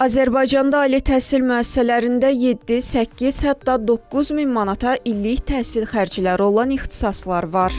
Azərbaycanda ali təhsil müəssisələrində 7, 8, hətta 9 min manata illik təhsil xərcləri olan ixtisaslar var.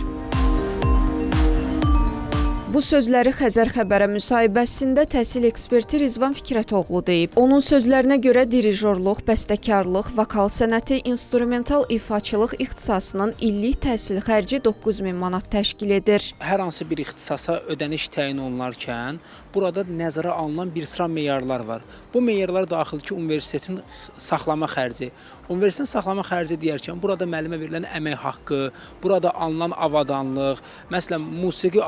Bu sözləri Xəzər Xəbərə müsahibəsində təhsil eksperti Rizvan Fikrətoğlu deyib. Onun sözlərinə görə dirijorluq, bəstəkarlıq, vokal sənəti, instrumental ifaçılıq ixtisasının illik təhsil xərci 9000 manat təşkil edir. Hər hansı bir ixtisasa ödəniş təyin olunarkən burada nəzərə alınan bir sıra meyarlar var. Bu meyarlar daxil ki, universitetin saxlama xərci. Universitetin saxlama xərci deyərkən burada müəllimə verilən əmək haqqı, burada alınan avadanlıq, məsələn, musiqi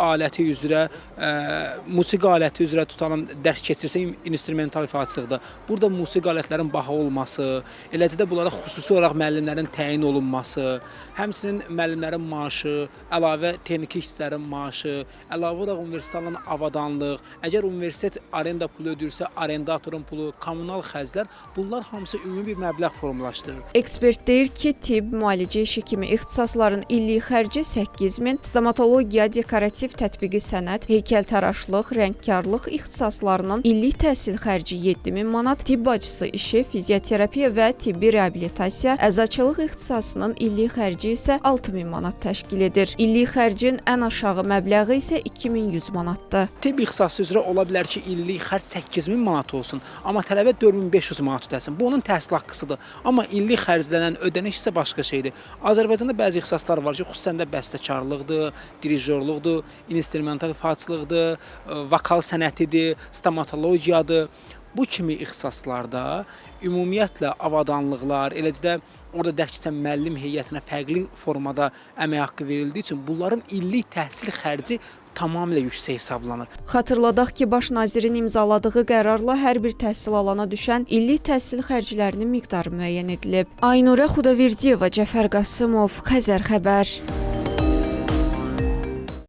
aləti üzrə tutalım dərs keçirsə instrumental ifaçılıqda. Burada musiqi alətlərin baha olması, eləcə də bunlara xüsusi olaraq müəllimlərin təyin olunması, həmçinin müəllimlərin maaşı, əlavə texniki işçilərin maaşı, əlavə olaraq universitetlərin avadanlıq, əgər universitet arenda pulu ödürsə, arendatorun pulu, kommunal xərclər, bunlar hamısı ümumi bir məbləğ formalaşdırır. Ekspert deyir ki, tibb, müalicə işi kimi ixtisasların illik xərci 8000, stomatologiya, dekorativ tətbiqi sənət, heykəltaraşlıq, rəngkarlıq ixtisaslarının illik təhsil xərci 7000 manat, tibb bacısı işi, fizioterapiya və tibbi reabilitasiya, əzaçılıq ixtisasının illik xərci isə 6000 manat təşkil edir. İllik xərcin ən aşağı məbləği isə 2100 manatdır. Tibb ixtisası üzrə ola bilər ki, illik xərc 8000 manat olsun, amma tələbə 4500 manat ödəsin. Bu onun təhsil haqqısıdır. Amma illik xərclənən ödəniş isə başqa şeydir. Azərbaycanda bəzi ixtisaslar var ki, xüsusən də bəstəkarlıqdır, dirijorluqdur, instrumental ifaçılıqdır, vokal sənətidir, stomatologiyadır. Bu kimi ixtisaslarda ümumiyyətlə avadanlıqlar, eləcə də orada dərs keçən müəllim heyətinə fərqli formada əmək haqqı verildiyi üçün bunların illik təhsil xərci tamamilə yüksək hesablanır. Xatırladaq ki, Baş nazirin imzaladığı qərarla hər bir təhsil alana düşən illik təhsil xərclərinin miqdarı müəyyən edilib. Aynurə Xudaverdiyeva, Cəfər Qasımov, Xəzər Xəbər.